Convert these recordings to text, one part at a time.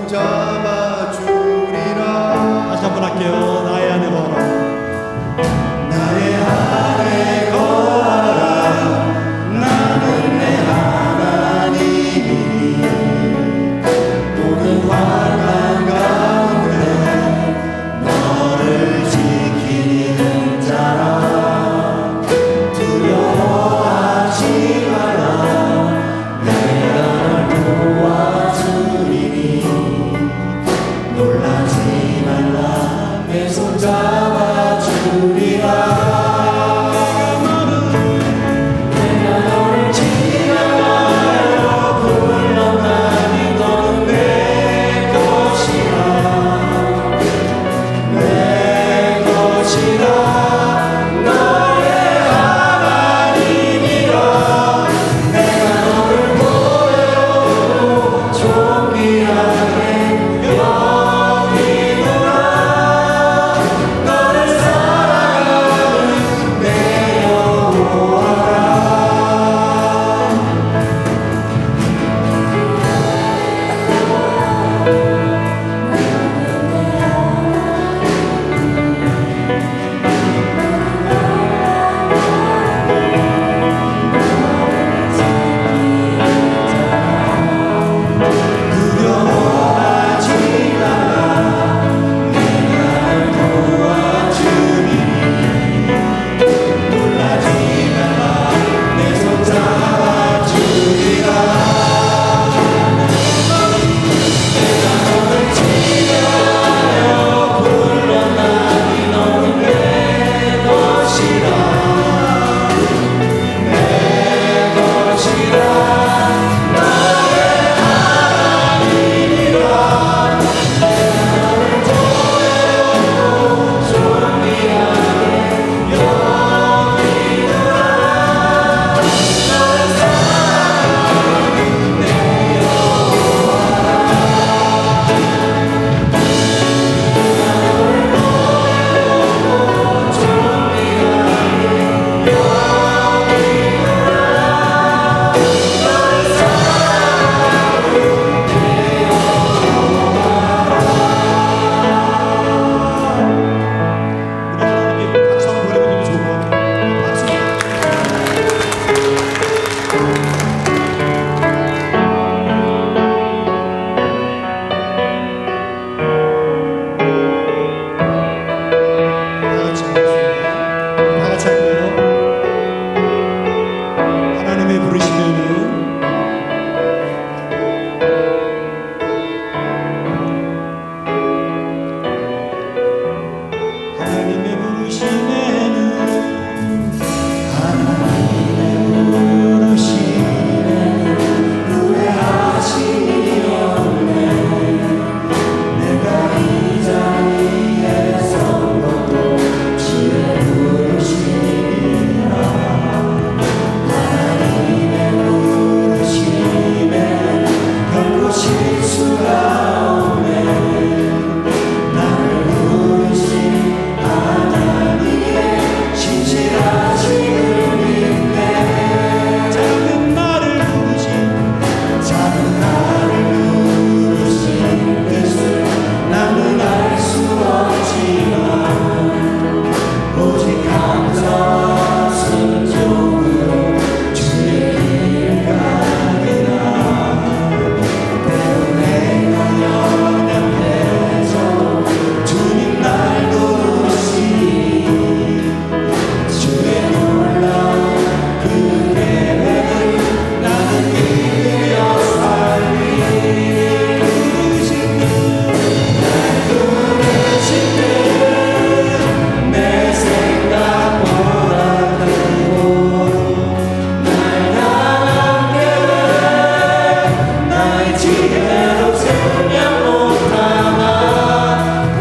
손잡아주리라. 다시 한번 할게요. 나의 안에 거하라. 나의 안에 거하라. 나는 내 하나님이니 모든 환난 가운데 너를 지키는 자라. 두려워하지 마라. 내가 널 도와주리니 놀라지 말라. 내 손 잡아주리라. 내가 너를 지나가려 불러나니 너는 내 것이라. 내 것이라. 너의 하나님이라. 내가 너를 보여도 존귀하게 여기노라. 너를 사랑하는 내 여호와라. 두려워하지 마라. 내가 널 도와주리니 놀라지 말라. 내 손 잡아주리라. 내가 너를 지나가려 불러나니 너는 내 것이라. 내 것이라. 너의 하나님이라. 내가 너를 보여도 존귀하게 여기노라. 너를 사랑하는 내 여호와라. 내가 너를 보여도 존귀하게 여기노라. 너를 사랑하는 내 우리 하나님께 박수 한번 보내드리면 좋을 것 같아요. 박수. 다 같이 할게요. 하나님의 부르시면은 하나님의 부르시면은 후회하심이 없네. 내가 이 자리에 선 것도 주의 부르심이라. 하나님의 부르심에 결코 실수가 없네. 나를 부르신 하나님의 신실하심을 믿네. 작은 나를 부르신 뜻을 나는 알 수 없지만 오직 감사와 순종으로 주의 길 가리라. 때로 내가 연약해져도 주님 날 도우시니 주의 놀라운 그 계획을 나는 믿으며 살리니. 부르신 듯 내 생각보다 크고 날 향한 계획 나의 지혜로 생각 못하나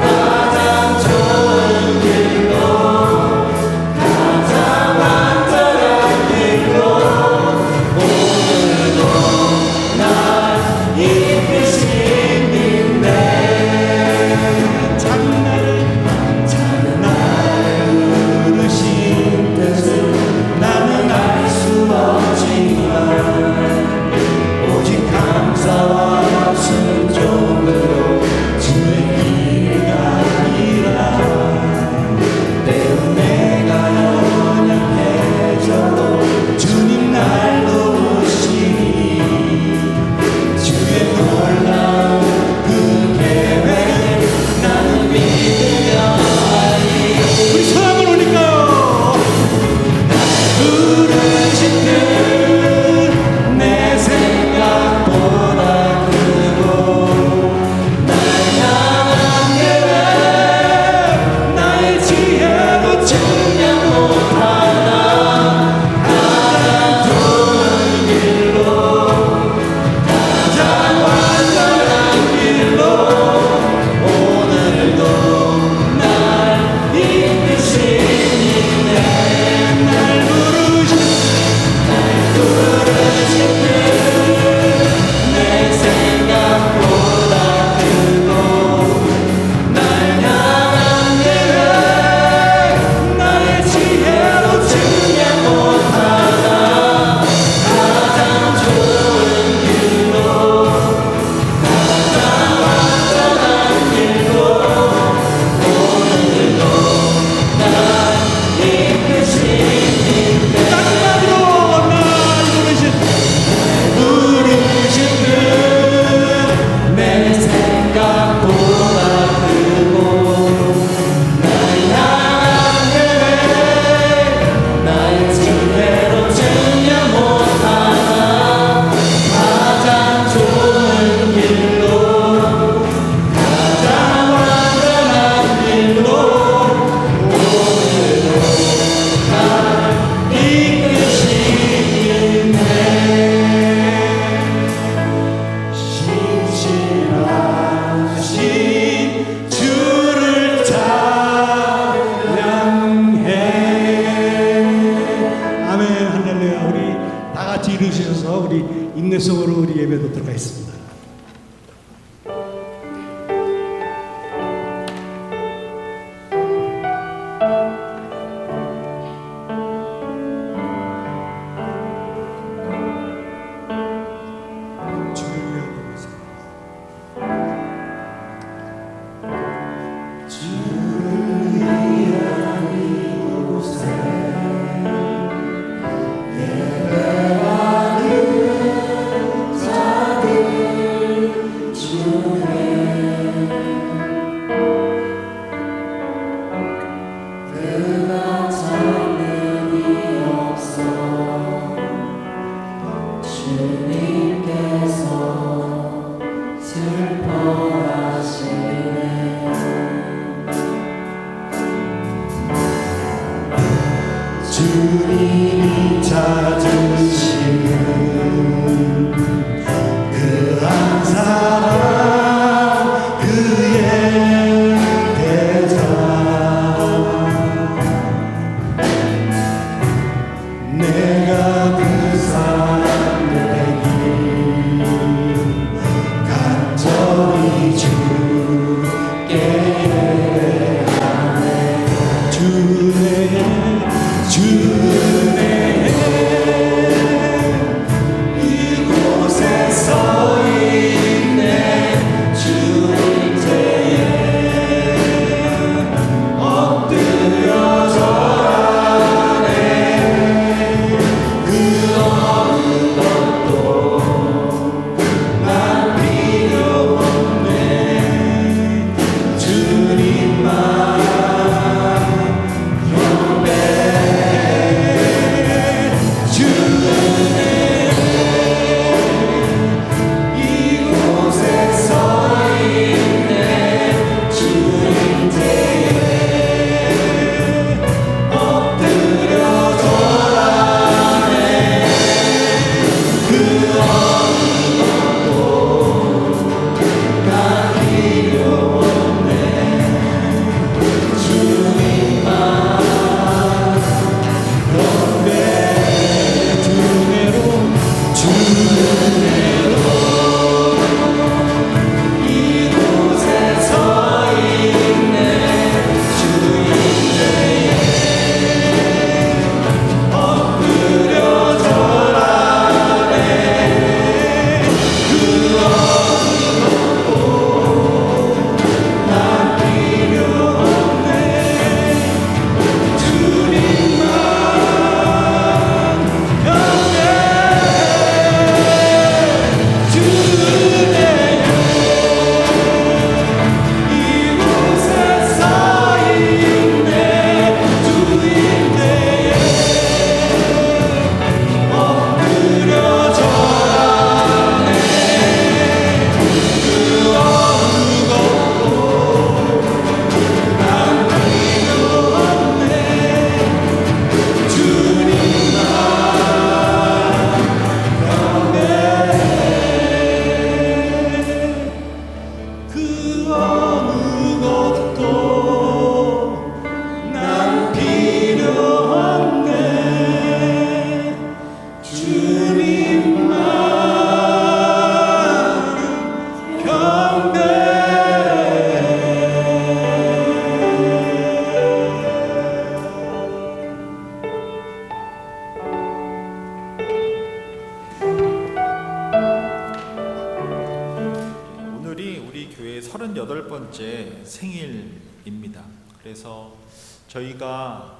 가장 좋은 길로 가장 안전한 길로 오늘도 날 이끄신 믿네. 작은 나를 부르신 뜻을 나는 알 수 없지만 오직 감사와 38번째 생일입니다. 그래서 저희가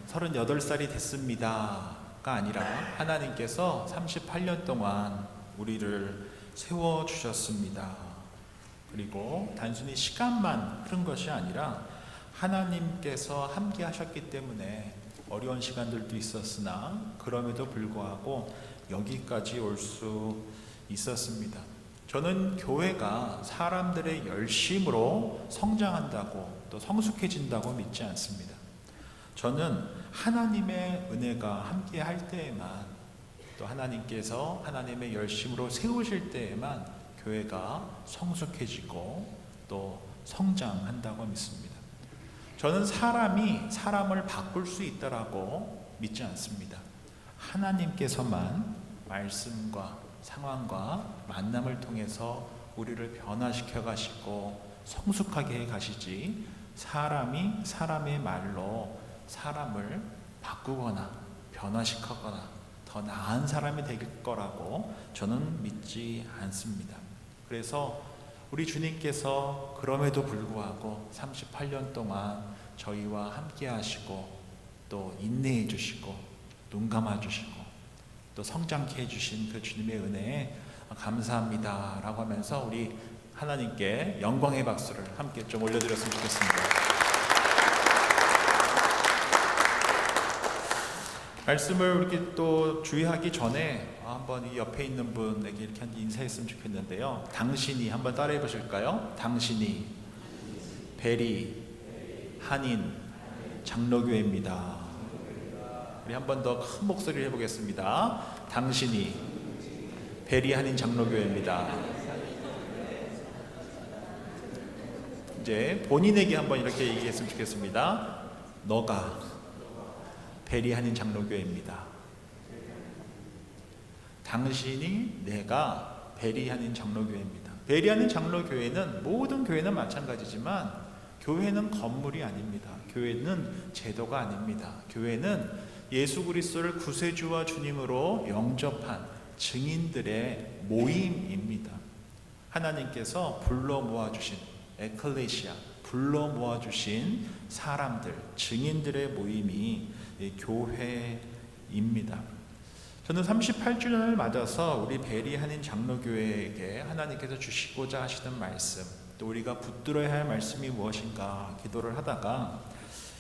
38살이 됐습니다가 아니라 하나님께서 38년 동안 우리를 세워주셨습니다. 그리고 단순히 시간만 흐른 것이 아니라 하나님께서 함께 하셨기 때문에 어려운 시간들도 있었으나 그럼에도 불구하고 여기까지 올 수 있었습니다. 저는 교회가 사람들의 열심으로 성장한다고 또 성숙해진다고 믿지 않습니다. 저는 하나님의 은혜가 함께 할 때에만, 또 하나님께서 하나님의 열심으로 세우실 때에만 교회가 성숙해지고 또 성장한다고 믿습니다. 저는 사람이 사람을 바꿀 수 있다라고 믿지 않습니다. 하나님께서만 말씀과 상황과 만남을 통해서 우리를 변화시켜 가시고 성숙하게 해 가시지, 사람이 사람의 말로 사람을 바꾸거나 변화시키거나 더 나은 사람이 될 거라고 저는 믿지 않습니다. 그래서 우리 주님께서 그럼에도 불구하고 38년 동안 저희와 함께 하시고 또 인내해 주시고 눈 감아 주시고 또 성장케 해주신 그 주님의 은혜에 감사합니다 라고 하면서 우리 하나님께 영광의 박수를 함께 좀 올려드렸으면 좋겠습니다. 말씀을 이렇게 또 주의하기 전에 한번 이 옆에 있는 분에게 이렇게 인사했으면 좋겠는데요. 당신이 한번 따라해 보실까요? 당신이 베리 한인 장로교회입니다. 우리 한 번 더 큰 목소리를 해보겠습니다. 당신이 베리 한인 장로교회입니다. 이제 본인에게 한번 이렇게 얘기했으면 좋겠습니다. 너가 베리 한인 장로교회입니다. 당신이 내가 베리 한인 장로교회입니다. 베리 한인 장로교회는 모든 교회는 마찬가지지만 교회는 건물이 아닙니다. 교회는 제도가 아닙니다. 교회는 예수 그리스도를 구세주와 주님으로 영접한 증인들의 모임입니다. 하나님께서 불러 모아주신 에클레시아, 불러 모아주신 사람들, 증인들의 모임이 교회입니다. 저는 38주년을 맞아서 우리 베리 한인 장로교회에게 하나님께서 주시고자 하시는 말씀, 또 우리가 붙들어야 할 말씀이 무엇인가 기도를 하다가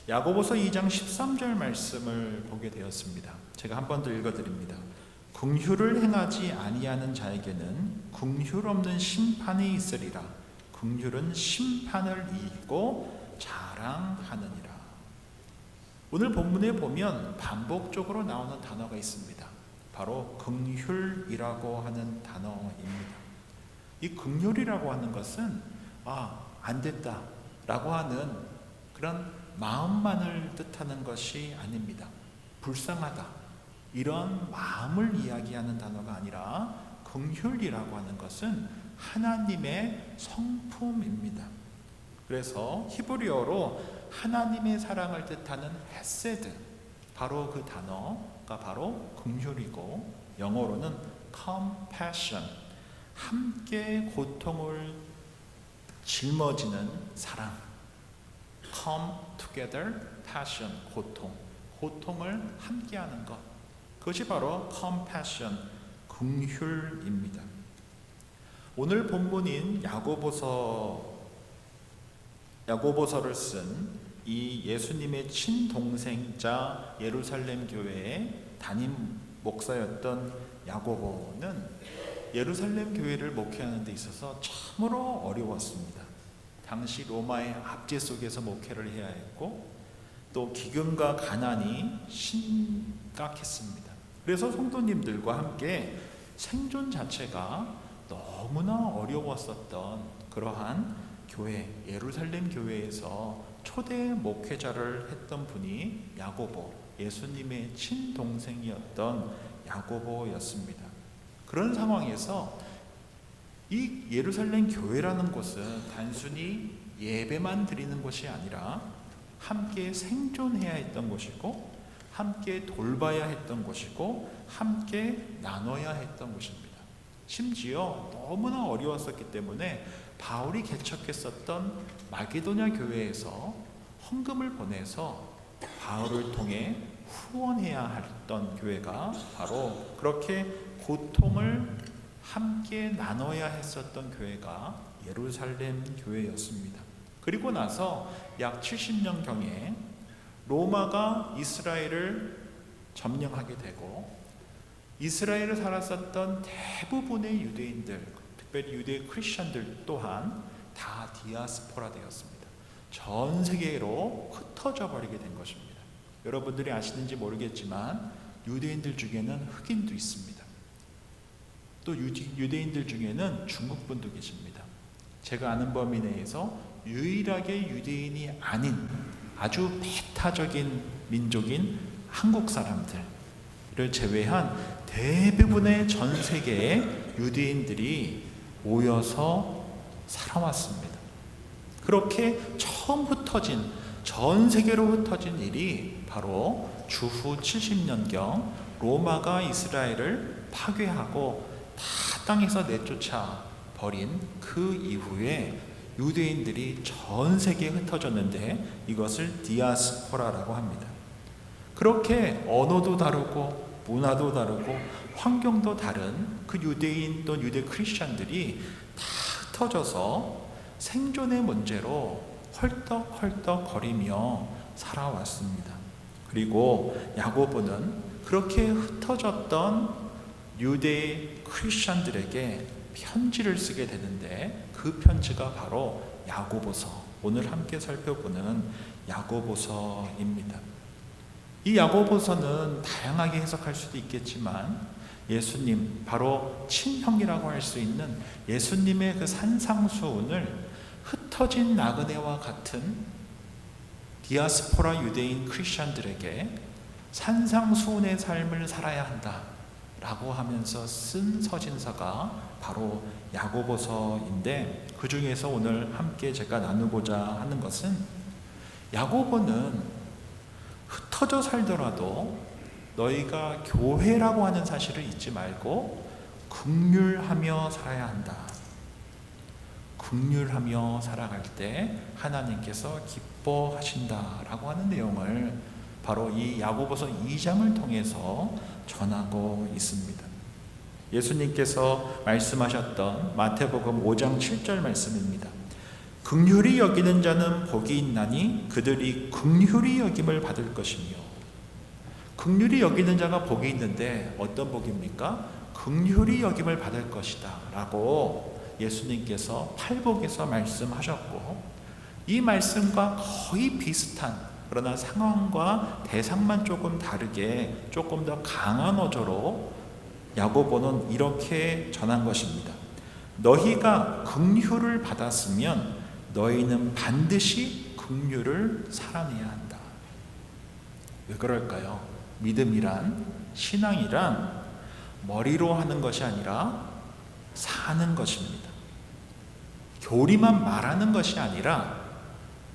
야고보서 2장 13절 말씀을 보게 되었습니다. 제가 한 번 더 읽어드립니다. 긍휼을 행하지 아니하는 자에게는 긍휼 없는 심판이 있으리라. 긍휼은 심판을 이기고 자랑하느니라. 오늘 본문에 보면 반복적으로 나오는 단어가 있습니다. 바로 긍휼이라고 하는 단어입니다. 이 긍휼이라고 하는 것은 안 됐다 라고 하는 그런 마음만을 뜻하는 것이 아닙니다. 불쌍하다 이런 마음을 이야기하는 단어가 아니라 긍휼이라고 하는 것은 하나님의 성품입니다. 그래서 히브리어로 하나님의 사랑을 뜻하는 헤세드, 바로 그 단어가 바로 긍휼이고, 영어로는 compassion, 함께 고통을 짊어지는 사랑. come together, passion, 고통을 함께하는 것, 그것이 바로 compassion, 긍휼입니다. 오늘 본문인 야고보서를 쓴 이 예수님의 친동생자 예루살렘 교회의 담임 목사였던 야고보는 예루살렘 교회를 목회하는 데 있어서 참으로 어려웠습니다. 당시 로마의 압제 속에서 목회를 해야 했고 또 기근과 가난이 심각했습니다. 그래서 성도님들과 함께 생존 자체가 너무나 어려웠었던 그러한 교회, 예루살렘 교회에서 초대 목회자를 했던 분이 야고보, 예수님의 친동생이었던 야고보였습니다. 그런 상황에서 이 예루살렘 교회라는 곳은 단순히 예배만 드리는 것이 아니라 함께 생존해야 했던 곳이고, 함께 돌봐야 했던 곳이고, 함께 나눠야 했던 곳입니다. 심지어 너무나 어려웠었기 때문에 바울이 개척했었던 마게도냐 교회에서 헌금을 보내서 바울을 통해 후원해야 했던 교회가 바로 그렇게 고통을 함께 나눠야 했었던 교회가 예루살렘 교회였습니다. 그리고 나서 약 70년경에 로마가 이스라엘을 점령하게 되고 이스라엘에 살았었던 대부분의 유대인들, 특별히 유대 크리스천들 또한 다 디아스포라 되었습니다. 전 세계로 흩어져 버리게 된 것입니다. 여러분들이 아시는지 모르겠지만 유대인들 중에는 흑인도 있습니다. 또 유대인들 중에는 중국분도 계십니다. 제가 아는 범위 내에서 유일하게 유대인이 아닌 아주 배타적인 민족인 한국 사람들을 제외한 대부분의 전 세계의 유대인들이 모여서 살아왔습니다. 그렇게 처음 흩어진, 전 세계로 흩어진 일이 바로 주후 70년경 로마가 이스라엘을 파괴하고 다 땅에서 내쫓아 버린 그 이후에 유대인들이 전 세계에 흩어졌는데 이것을 디아스포라라고 합니다. 그렇게 언어도 다르고 문화도 다르고 환경도 다른 그 유대인 또 유대 크리스천들이 다 흩어져서 생존의 문제로 헐떡헐떡 거리며 살아왔습니다. 그리고 야고보는 그렇게 흩어졌던 유대 크리스천들에게 편지를 쓰게 되는데 그 편지가 바로 야고보서, 오늘 함께 살펴보는 야고보서입니다. 이 야고보서는 다양하게 해석할 수도 있겠지만 예수님, 바로 친형이라고 할 수 있는 예수님의 그 산상수훈을 흩어진 나그네와 같은 디아스포라 유대인 크리스천들에게 산상수훈의 삶을 살아야 한다 라고 하면서 쓴 서신서가 바로 야고보서인데, 그 중에서 오늘 함께 제가 나누고자 하는 것은 야고보는 흩어져 살더라도 너희가 교회라고 하는 사실을 잊지 말고 긍휼하며 살아야 한다. 긍휼하며 살아갈 때 하나님께서 기뻐하신다라고 하는 내용을 바로 이 야고보서 2장을 통해서 전하고 있습니다. 예수님께서 말씀하셨던 마태복음 5장 7절 말씀입니다. 긍휼히 여기는 자는 복이 있나니 그들이 긍휼히 여김을 받을 것이며. 긍휼히 여기는 자가 복이 있는데 어떤 복입니까? 긍휼히 여김을 받을 것이다 라고 예수님께서 팔복에서 말씀하셨고, 이 말씀과 거의 비슷한, 그러나 상황과 대상만 조금 다르게 조금 더 강한 어조로 야고보는 이렇게 전한 것입니다. 너희가 긍휼을 받았으면 너희는 반드시 긍휼을 살아내야 한다. 왜 그럴까요? 믿음이란, 신앙이란 머리로 하는 것이 아니라 사는 것입니다. 교리만 말하는 것이 아니라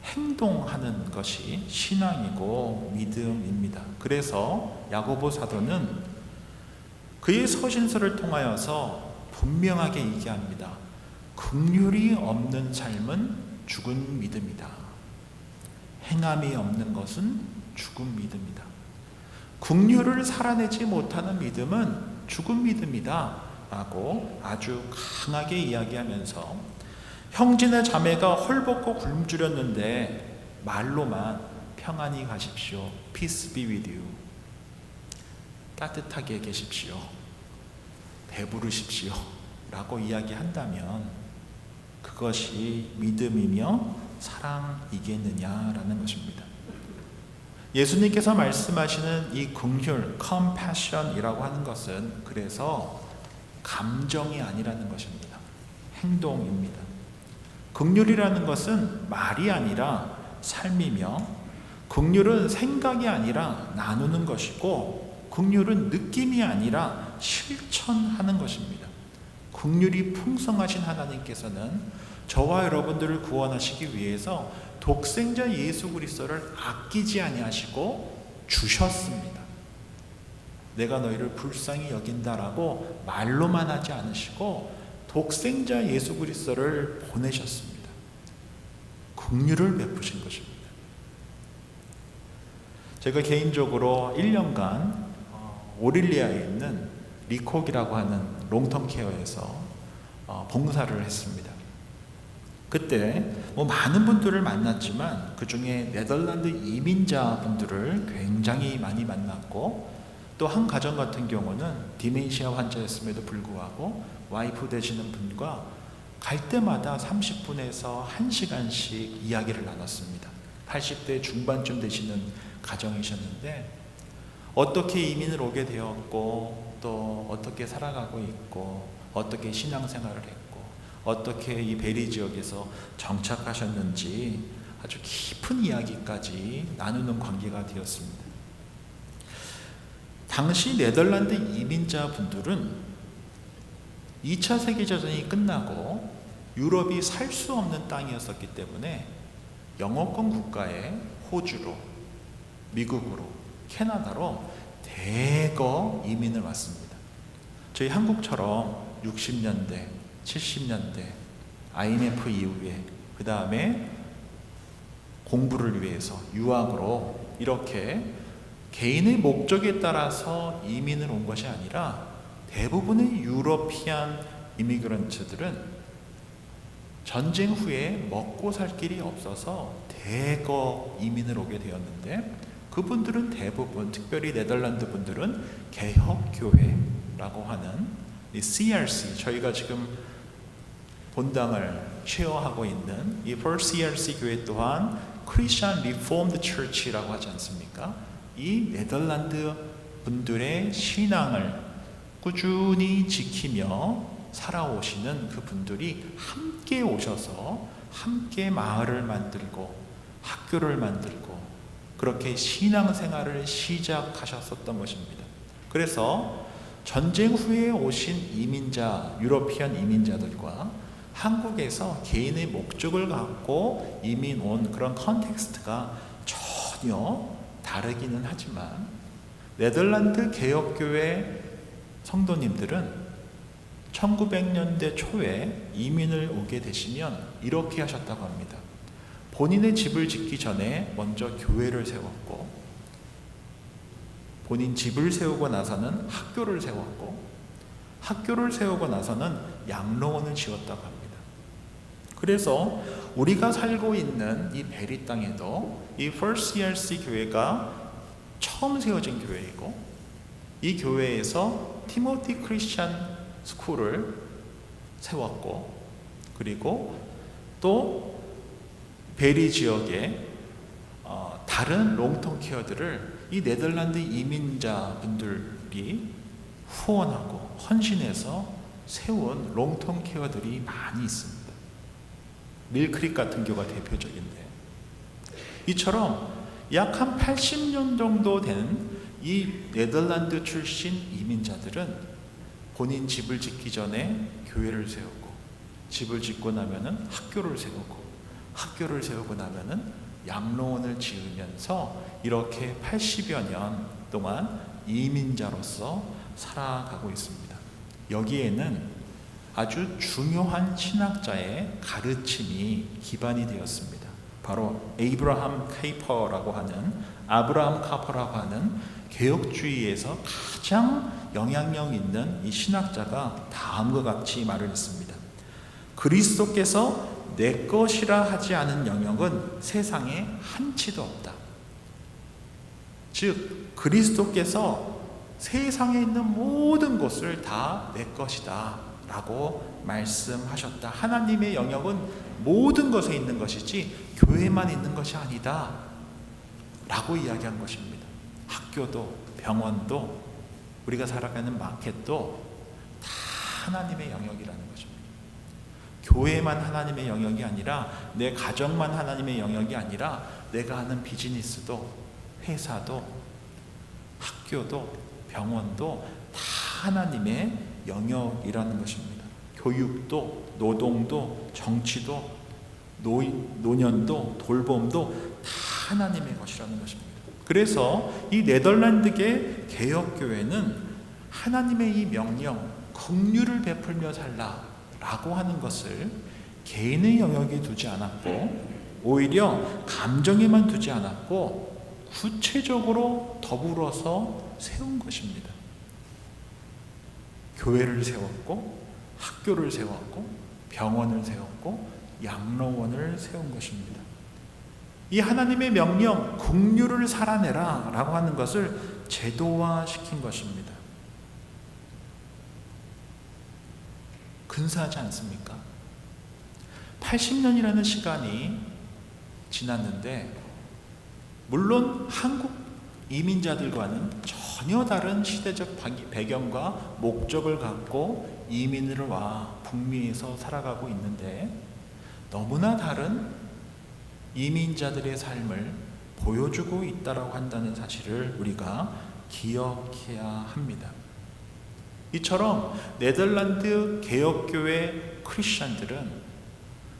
행동하는 것이 신앙이고 믿음입니다. 그래서 야고보 사도는 그의 서신서를 통하여서 분명하게 얘기합니다. 긍휼이 없는 삶은 죽은 믿음이다. 행함이 없는 것은 죽은 믿음이다. 긍휼을 살아내지 못하는 믿음은 죽은 믿음이다 라고 아주 강하게 이야기하면서 형제나 자매가 헐벗고 굶주렸는데 말로만 평안히 가십시오. Peace be with you. 따뜻하게 계십시오. 배부르십시오. 라고 이야기한다면 그것이 믿음이며 사랑이겠느냐라는 것입니다. 예수님께서 말씀하시는 이 긍휼, compassion이라고 하는 것은 그래서 감정이 아니라는 것입니다. 행동입니다. 긍휼이라는 것은 말이 아니라 삶이며, 긍휼은 생각이 아니라 나누는 것이고, 긍휼은 느낌이 아니라 실천하는 것입니다. 긍휼이 풍성하신 하나님께서는 저와 여러분들을 구원하시기 위해서 독생자 예수 그리스도를 아끼지 아니하시고 주셨습니다. 내가 너희를 불쌍히 여긴다라고 말로만 하지 않으시고 독생자 예수 그리스도를 보내셨습니다. 긍휼을 베푸신 것입니다. 제가 개인적으로 1년간 오릴리아에 있는 리콕이라고 하는 롱텀 케어에서 봉사를 했습니다. 그때 많은 분들을 만났지만 그 중에 네덜란드 이민자 분들을 굉장히 많이 만났고, 또 한 가정 같은 경우는 디멘시아 환자였음에도 불구하고 와이프 되시는 분과 갈 때마다 30분에서 1시간씩 이야기를 나눴습니다. 80대 중반쯤 되시는 가정이셨는데 어떻게 이민을 오게 되었고, 또 어떻게 살아가고 있고, 어떻게 신앙생활을 했고, 어떻게 이 베리 지역에서 정착하셨는지 아주 깊은 이야기까지 나누는 관계가 되었습니다. 당시 네덜란드 이민자 분들은 2차 세계대전이 끝나고 유럽이 살 수 없는 땅이었었기 때문에 영어권 국가에 호주로, 미국으로, 캐나다로 대거 이민을 왔습니다. 저희 한국처럼 60년대, 70년대 IMF 이후에 그 다음에 공부를 위해서 유학으로 이렇게 개인의 목적에 따라서 이민을 온 것이 아니라 대부분의 유러피안 이미그런트들은 전쟁 후에 먹고 살 길이 없어서 대거 이민을 오게 되었는데, 그분들은 대부분, 특별히 네덜란드 분들은 개혁교회라고 하는 이 CRC, 저희가 지금 본당을 쉐어하고 있는 이 First CRC 교회 또한 Christian Reformed Church라고 하지 않습니까? 이 네덜란드 분들의 신앙을 꾸준히 지키며 살아오시는 그 분들이 함께 오셔서 함께 마을을 만들고 학교를 만들고 그렇게 신앙생활을 시작하셨었던 것입니다. 그래서 전쟁 후에 오신 이민자, 유러피안 이민자들과 한국에서 개인의 목적을 갖고 이민 온 그런 컨텍스트가 전혀 다르기는 하지만, 네덜란드 개혁교회 성도님들은 1900년대 초에 이민을 오게 되시면 이렇게 하셨다고 합니다. 본인의 집을 짓기 전에 먼저 교회를 세웠고, 본인 집을 세우고 나서는 학교를 세웠고, 학교를 세우고 나서는 양로원을 지었다고 합니다. 그래서 우리가 살고 있는 이 베리 땅에도 이 First CRC 교회가 처음 세워진 교회이고, 이 교회에서 티모티 크리스찬 스쿨을 세웠고, 그리고 또 베리 지역의 다른 롱텀 케어들을 이 네덜란드 이민자 분들이 후원하고 헌신해서 세운 롱텀 케어들이 많이 있습니다. 밀크릭 같은 경우가 대표적인데, 이처럼 약 한 80년 정도 된 이 네덜란드 출신 이민자들은 본인 집을 짓기 전에 교회를 세우고, 집을 짓고 나면은 학교를 세우고, 학교를 세우고 나면은 양로원을 지으면서 이렇게 80여 년 동안 이민자로서 살아가고 있습니다. 여기에는 아주 중요한 신학자의 가르침이 기반이 되었습니다. 바로 아브라함 카퍼라고 하는 개혁주의에서 가장 영향력 있는 이 신학자가 다음과 같이 말을 했습니다. 그리스도께서 내 것이라 하지 않은 영역은 세상에 한치도 없다. 즉 그리스도께서 세상에 있는 모든 것을 다 내 것이다 라고 말씀하셨다. 하나님의 영역은 모든 것에 있는 것이지 교회만 있는 것이 아니다 라고 이야기한 것입니다. 학교도 병원도 우리가 살아가는 마켓도 다 하나님의 영역이라는 것입니다. 교회만 하나님의 영역이 아니라, 내 가정만 하나님의 영역이 아니라, 내가 하는 비즈니스도 회사도 학교도 병원도 다 하나님의 영역이라는 것입니다. 교육도 노동도 정치도 노년도 돌봄도 다 하나님의 것이라는 것입니다. 그래서 이 네덜란드계 개혁교회는 하나님의 이 명령, 긍휼을 베풀며 살라라고 하는 것을 개인의 영역에 두지 않았고 오히려 감정에만 두지 않았고 구체적으로 더불어서 세운 것입니다. 교회를 세웠고 학교를 세웠고 병원을 세웠고 양로원을 세운 것입니다. 이 하나님의 명령, 긍휼을 살아내라 라고 하는 것을 제도화시킨 것입니다. 근사하지 않습니까? 80년이라는 시간이 지났는데 물론 한국 이민자들과는 전혀 다른 시대적 배경과 목적을 갖고 이민을 와 북미에서 살아가고 있는데 너무나 다른 이민자들의 삶을 보여주고 있다고 한다는 사실을 우리가 기억해야 합니다. 이처럼 네덜란드 개혁교회 크리스천들은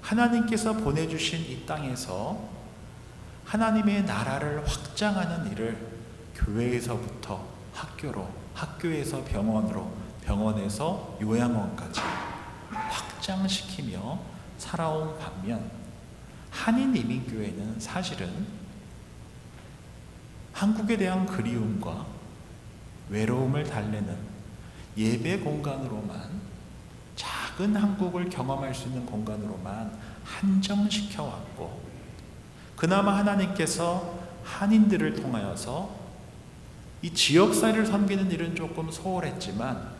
하나님께서 보내주신 이 땅에서 하나님의 나라를 확장하는 일을 교회에서부터 학교로, 학교에서 병원으로, 병원에서 요양원까지 확장시키며 살아온 반면 한인이민교회는 사실은 한국에 대한 그리움과 외로움을 달래는 예배 공간으로만, 작은 한국을 경험할 수 있는 공간으로만 한정시켜 왔고, 그나마 하나님께서 한인들을 통하여서 이 지역사회를 섬기는 일은 조금 소홀했지만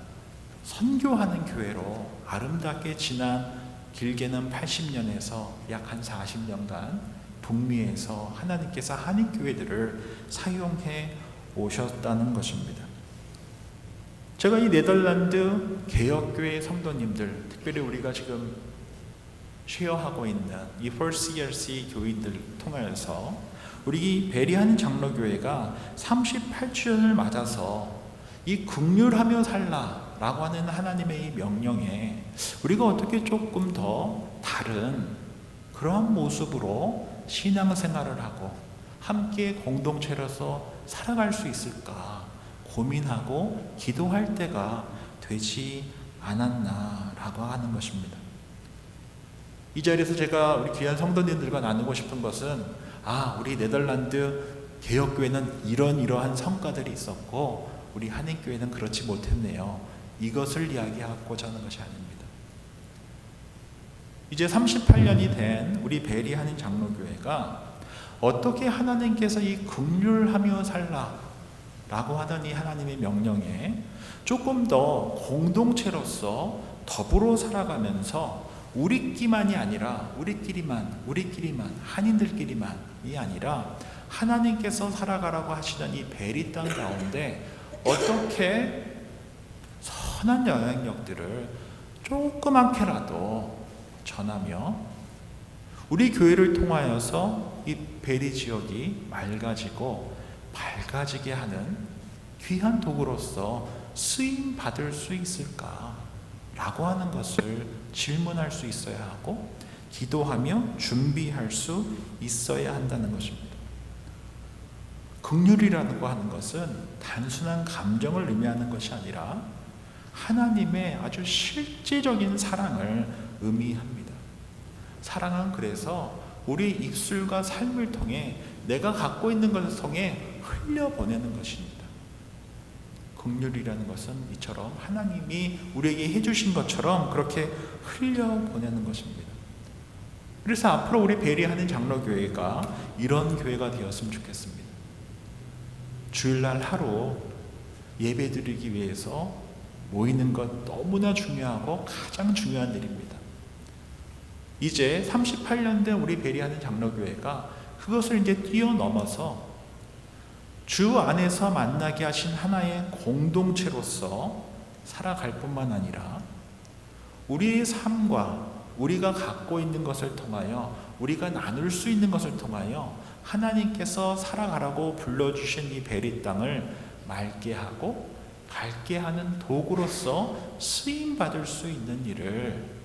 선교하는 교회로 아름답게 지난 길게는 80년에서 약 한 40년간 북미에서 하나님께서 한인교회들을 사용해 오셨다는 것입니다. 제가 이 네덜란드 개혁교회 성도님들, 특별히 우리가 지금 쉐어하고 있는 이 First CRC 교인들 통하여서 우리 베리한 장로교회가 38주년을 맞아서 이 긍휼하며 살라라고 하는 하나님의 이 명령에 우리가 어떻게 조금 더 다른 그러한 모습으로 신앙생활을 하고 함께 공동체로서 살아갈 수 있을까 고민하고 기도할 때가 되지 않았나라고 하는 것입니다. 이 자리에서 제가 우리 귀한 성도님들과 나누고 싶은 것은 우리 네덜란드 개혁교회는 이러한 성과들이 있었고 우리 한인교회는 그렇지 못했네요. 이것을 이야기하고자 하는 것이 아닙니다. 이제 38년이 된 우리 베리 한인 장로교회가 어떻게 하나님께서 이 긍휼하며 살라 라고 하던 이 하나님의 명령에 조금 더 공동체로서 더불어 살아가면서 우리끼만이 아니라 우리끼리만 한인들끼리만이 아니라 하나님께서 살아가라고 하시던 이 베리 땅 가운데 어떻게 선한 영향력들을 조그맣게라도 전하며 우리 교회를 통하여서 이 베리 지역이 맑아지고 밝아지게 하는 귀한 도구로서 쓰임 받을 수 있을까? 라고 하는 것을 질문할 수 있어야 하고 기도하며 준비할 수 있어야 한다는 것입니다. 긍휼이라고 하는 것은 단순한 감정을 의미하는 것이 아니라 하나님의 아주 실제적인 사랑을 의미합니다. 사랑은 그래서 우리 입술과 삶을 통해 내가 갖고 있는 것을 통해 흘려보내는 것입니다. 긍휼이라는 것은 이처럼 하나님이 우리에게 해주신 것처럼 그렇게 흘려보내는 것입니다. 그래서 앞으로 우리 베리하는 장로교회가 이런 교회가 되었으면 좋겠습니다. 주일날 하루 예배드리기 위해서 모이는 것 너무나 중요하고 가장 중요한 일입니다. 이제 38년 된 우리 베리하는 장로교회가 그것을 이제 뛰어넘어서 주 안에서 만나게 하신 하나의 공동체로서 살아갈 뿐만 아니라 우리의 삶과 우리가 갖고 있는 것을 통하여 우리가 나눌 수 있는 것을 통하여 하나님께서 살아가라고 불러주신 이 베리 땅을 맑게 하고 밝게 하는 도구로서 쓰임받을 수 있는 일을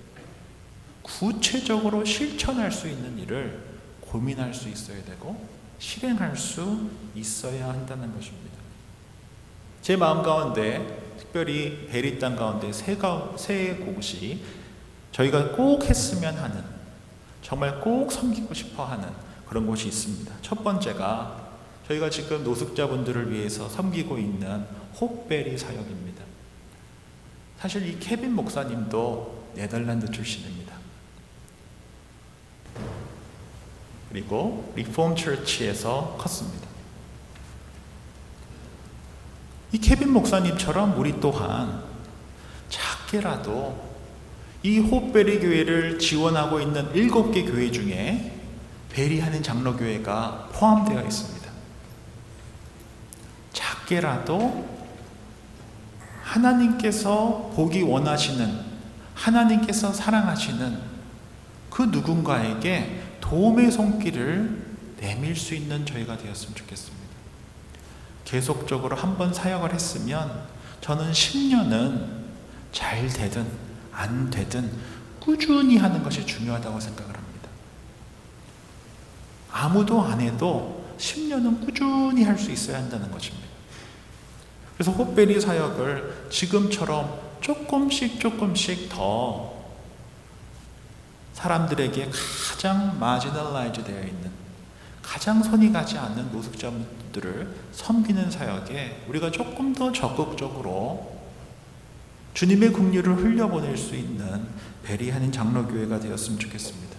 구체적으로 실천할 수 있는 일을 고민할 수 있어야 되고 실행할 수 있어야 한다는 것입니다. 제 마음 가운데 특별히 베리 땅 가운데 세 곳이 저희가 꼭 했으면 하는, 정말 꼭 섬기고 싶어 하는 그런 곳이 있습니다. 첫 번째가 저희가 지금 노숙자분들을 위해서 섬기고 있는 홉베리 사역입니다. 사실 이 케빈 목사님도 네덜란드 출신입니다. 그리고 리폼 처치에서 컸습니다. 이 케빈 목사님처럼 우리 또한 작게라도 이 홉베리 교회를 지원하고 있는 7개 교회 중에 베리하는 장로교회가 포함되어 있습니다. 작게라도 하나님께서 보기 원하시는, 하나님께서 사랑하시는 그 누군가에게 도움의 손길을 내밀 수 있는 저희가 되었으면 좋겠습니다. 계속적으로 한번 사역을 했으면 저는 10년은 잘 되든 안 되든 꾸준히 하는 것이 중요하다고 생각을 합니다. 아무도 안 해도 10년은 꾸준히 할 수 있어야 한다는 것입니다. 그래서 홉베리 사역을 지금처럼 조금씩 더 사람들에게 가장 마지널라이즈 되어 있는, 가장 손이 가지 않는 노숙자들을 섬기는 사역에 우리가 조금 더 적극적으로 주님의 긍휼을 흘려보낼 수 있는 베리하는 장로교회가 되었으면 좋겠습니다.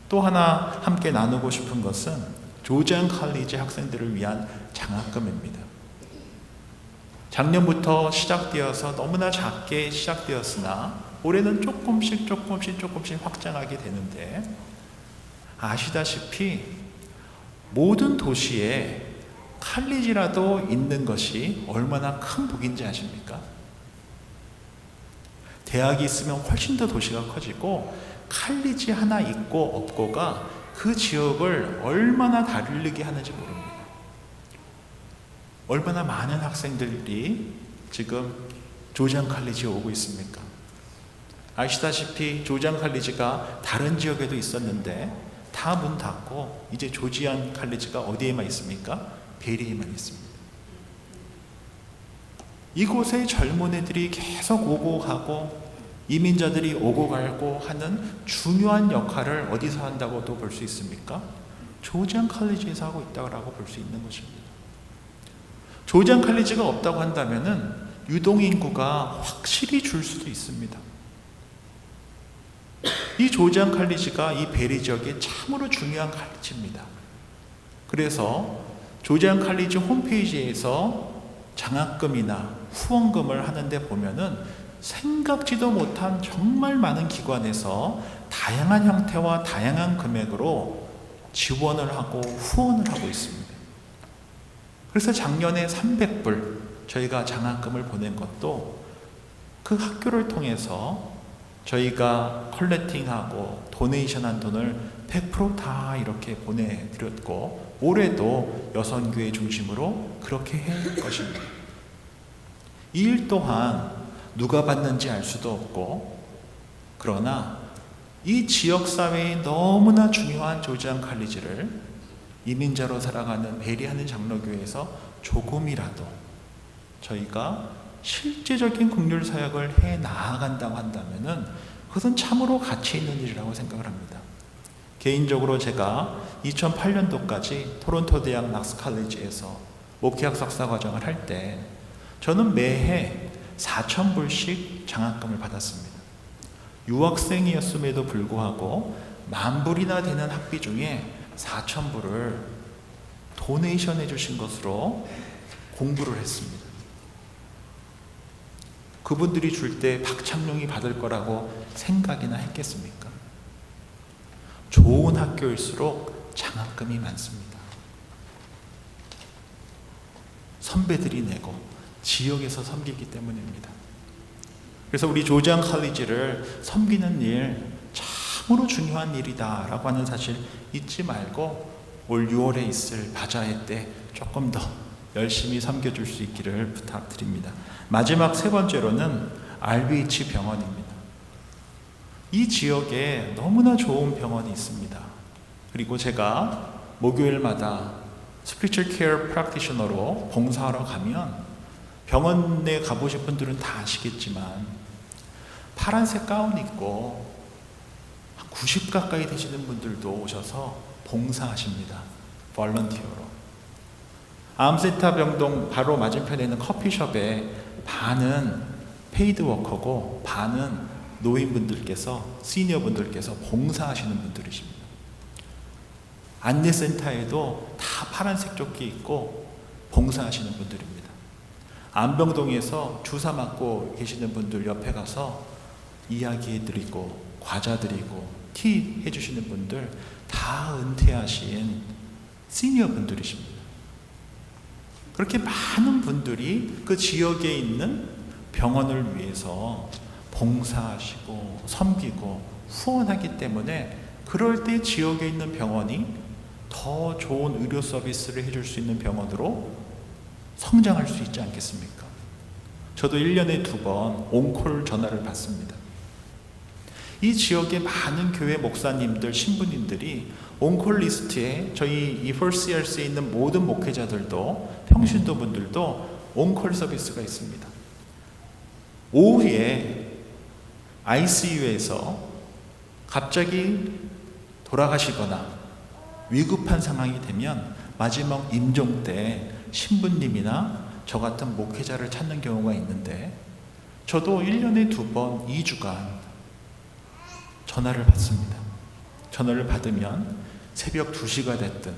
또 하나 함께 나누고 싶은 것은 조지안 칼리지 학생들을 위한 장학금입니다. 작년부터 시작되어서 너무나 작게 시작되었으나 올해는 조금씩 확장하게 되는데, 아시다시피 모든 도시에 칼리지라도 있는 것이 얼마나 큰 복인지 아십니까? 대학이 있으면 훨씬 더 도시가 커지고, 칼리지 하나 있고 없고가 그 지역을 얼마나 다르게 하는지 모릅니다. 얼마나 많은 학생들이 지금 조지안 칼리지에 오고 있습니까? 아시다시피 조지안 칼리지가 다른 지역에도 있었는데 다 문 닫고 이제 조지안 칼리지가 어디에만 있습니까? 베리에만 있습니다. 이곳에 젊은 애들이 계속 오고 가고 이민자들이 오고 가고 하는 중요한 역할을 어디서 한다고도 볼 수 있습니까? 조지안 칼리지에서 하고 있다고 볼 수 있는 것입니다. 조지안 칼리지가 없다고 한다면은 유동인구가 확실히 줄 수도 있습니다. 이 조지안 칼리지가 이 베리 지역에 참으로 중요한 칼리지입니다. 그래서 조지안 칼리지 홈페이지에서 장학금이나 후원금을 하는데 보면은 생각지도 못한 정말 많은 기관에서 다양한 형태와 다양한 금액으로 지원을 하고 후원을 하고 있습니다. 그래서 작년에 300불 저희가 장학금을 보낸 것도 그 학교를 통해서 저희가 컬렉팅하고 도네이션한 돈을 100% 다 이렇게 보내드렸고, 올해도 여선교회 중심으로 그렇게 해야 할 것입니다. 이 일 또한 누가 받는지 알 수도 없고, 그러나 이 지역사회에 너무나 중요한 조지안 칼리지를 이민자로 살아가는 베리하는 장로교회에서 조금이라도 저희가 실제적인 긍휼 사역을 해 나아간다고 한다면은 그것은 참으로 가치 있는 일이라고 생각을 합니다. 개인적으로 제가 2008년도까지 토론토 대학 낙스 칼리지에서 목회학 석사 과정을 할 때 저는 매해 4,000불씩 장학금을 받았습니다. 유학생이었음에도 불구하고 10,000불이나 되는 학비 중에 4,000불을 도네이션 해주신 것으로 공부를 했습니다. 그분들이 줄 때 박창룡이 받을 거라고 생각이나 했겠습니까? 좋은 학교일수록 장학금이 많습니다. 선배들이 내고 지역에서 섬기기 때문입니다. 그래서 우리 조지안 칼리지를 섬기는 일 참으로 중요한 일이다라고 하는 사실 잊지 말고 올 6월에 있을 바자회 때 조금 더 열심히 섬겨줄 수 있기를 부탁드립니다. 마지막 세 번째로는 RBH 병원입니다. 이 지역에 너무나 좋은 병원이 있습니다. 그리고 제가 목요일마다 스피리추얼 케어 프랙티셔너로 봉사하러 가면 병원에 가보신 분들은 다 아시겠지만 파란색 가운 입고 한 90 가까이 되시는 분들도 오셔서 봉사하십니다. 볼런티어로. 암센터 병동 바로 맞은편에 있는 커피숍에 반은 페이드 워커고 반은 노인분들께서 시니어분들께서 봉사하시는 분들이십니다. 안내센터에도 다 파란색 조끼 입고 봉사하시는 분들입니다. 안병동에서 주사 맞고 계시는 분들 옆에 가서 이야기해드리고 과자 드리고 티 해주시는 분들 다 은퇴하신 시니어 분들이십니다. 그렇게 많은 분들이 그 지역에 있는 병원을 위해서 봉사하시고 섬기고 후원하기 때문에 그럴 때 지역에 있는 병원이 더 좋은 의료 서비스를 해줄 수 있는 병원으로 성장할 수 있지 않겠습니까? 저도 1년에 2번 온콜 전화를 받습니다. 이 지역의 많은 교회 목사님들, 신부님들이 온콜 리스트에 저희 E4CRC에 있는 모든 목회자들도 평신도 분들도 온콜 서비스가 있습니다. 오후에 ICU에서 갑자기 돌아가시거나 위급한 상황이 되면 마지막 임종 때 신부님이나 저 같은 목회자를 찾는 경우가 있는데 저도 1년에 2번 2주간 전화를 받습니다. 전화를 받으면 새벽 2시가 됐든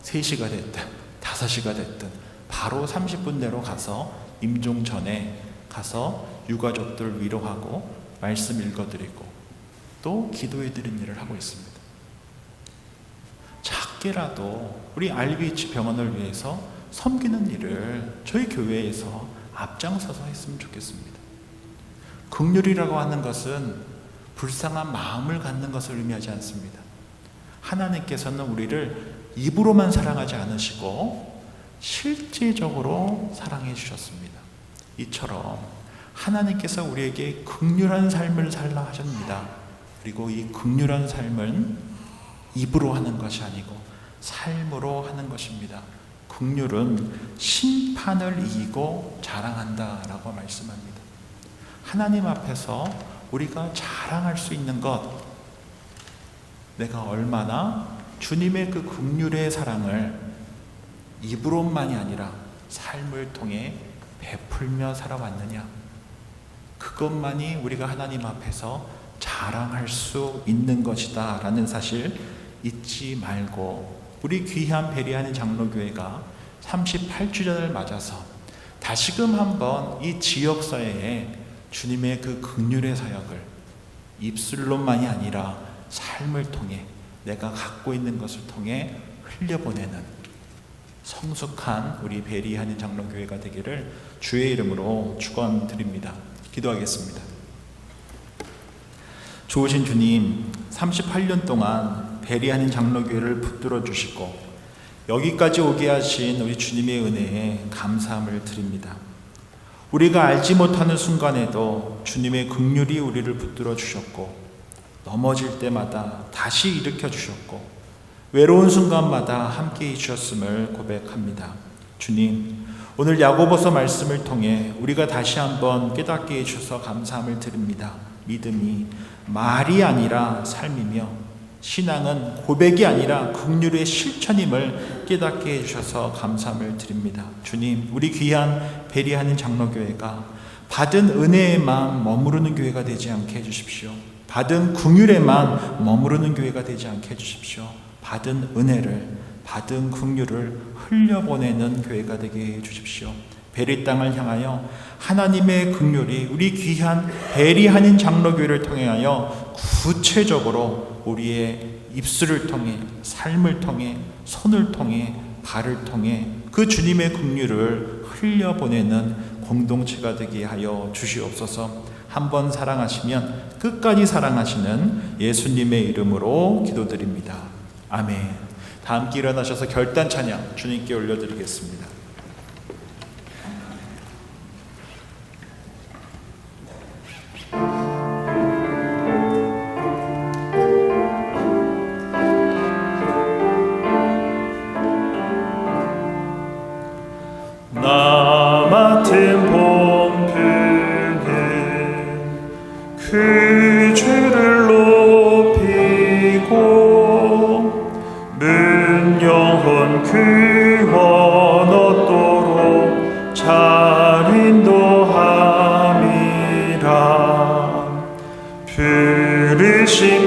3시가 됐든 5시가 됐든 바로 30분 내로 가서 임종 전에 가서 유가족들 위로하고 말씀 읽어드리고 또 기도해드리는 일을 하고 있습니다. 작게라도 우리 RBH 병원을 위해서 섬기는 일을 저희 교회에서 앞장서서 했으면 좋겠습니다. 긍휼이라고 하는 것은 불쌍한 마음을 갖는 것을 의미하지 않습니다. 하나님께서는 우리를 입으로만 사랑하지 않으시고 실제적으로 사랑해 주셨습니다. 이처럼 하나님께서 우리에게 긍휼한 삶을 살라 하십니다. 그리고 이 긍휼한 삶은 입으로 하는 것이 아니고 삶으로 하는 것입니다. 긍휼은 심판을 이기고 자랑한다라고 말씀합니다. 하나님 앞에서 우리가 자랑할 수 있는 것, 내가 얼마나 주님의 그 긍휼의 사랑을 입으로만이 아니라 삶을 통해 베풀며 살아왔느냐, 그것만이 우리가 하나님 앞에서 자랑할 수 있는 것이다 라는 사실 잊지 말고, 우리 귀한 베리하는 장로교회가 38주년을 맞아서 다시금 한번 이 지역사회에 주님의 그 긍휼의 사역을 입술로만이 아니라 삶을 통해 내가 갖고 있는 것을 통해 흘려보내는 성숙한 우리 베리하는 장로교회가 되기를 주의 이름으로 축원드립니다. 기도하겠습니다. 좋으신 주님, 38년 동안 베리하는 장로교회를 붙들어 주시고 여기까지 오게 하신 우리 주님의 은혜에 감사함을 드립니다. 우리가 알지 못하는 순간에도 주님의 긍휼이 우리를 붙들어 주셨고, 넘어질 때마다 다시 일으켜 주셨고, 외로운 순간마다 함께 해주셨음을 고백합니다. 주님, 오늘 야고보서 말씀을 통해 우리가 다시 한번 깨닫게 해주셔서 감사함을 드립니다. 믿음이 말이 아니라 삶이며 신앙은 고백이 아니라 긍휼의 실천임을 깨닫게 해주셔서 감사함을 드립니다. 주님, 우리 귀한 베리하는 장로교회가 받은 은혜에만 머무르는 교회가 되지 않게 해주십시오. 받은 긍휼에만 머무르는 교회가 되지 않게 해주십시오. 받은 은혜를, 받은 긍휼을 흘려보내는 교회가 되게 해주십시오. 베리 땅을 향하여 하나님의 긍휼이 우리 귀한 베리하는 장로교회를 통하여 구체적으로 우리의 입술을 통해, 삶을 통해, 손을 통해, 발을 통해 그 주님의 긍휼을 흘려보내는 공동체가 되게 하여 주시옵소서. 한번 사랑하시면 끝까지 사랑하시는 예수님의 이름으로 기도드립니다. 아멘. 다 함께 일어나셔서 결단 찬양 주님께 올려드리겠습니다.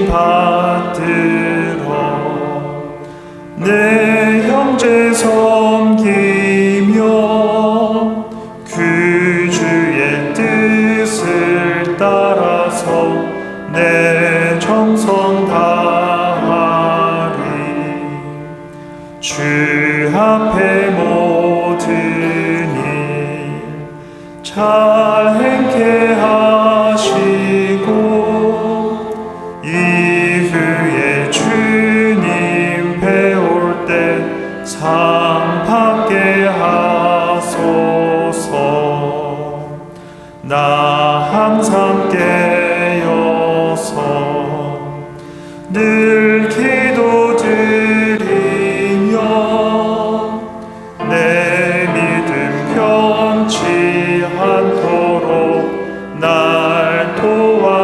받들어 내 형제 섬기며 그 주의 뜻을 따라서 내 정성 다하리. 주 앞에 모든 일 잘 행케 하시고 이후에 주님 배울 때 상 받게 하소서. 나 항상 깨어서 늘 기도드리며 내 믿음 변치 않도록 날 도와주소서.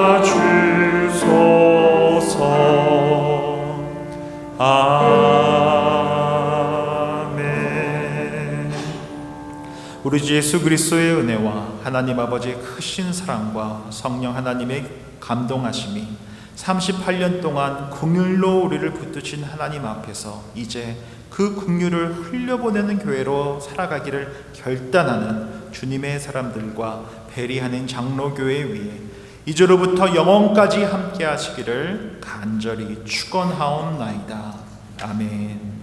아멘. 우리 주 예수 그리스도의 은혜와 하나님 아버지의 크신 사랑과 성령 하나님의 감동하심이 38년 동안 긍휼로 우리를 붙드신 하나님 앞에서 이제 그 긍휼을 흘려보내는 교회로 살아가기를 결단하는 주님의 사람들과 베리하는 장로교회 위에 이제로부터 영원까지 함께 하시기를 간절히 축원하옵나이다. 아멘.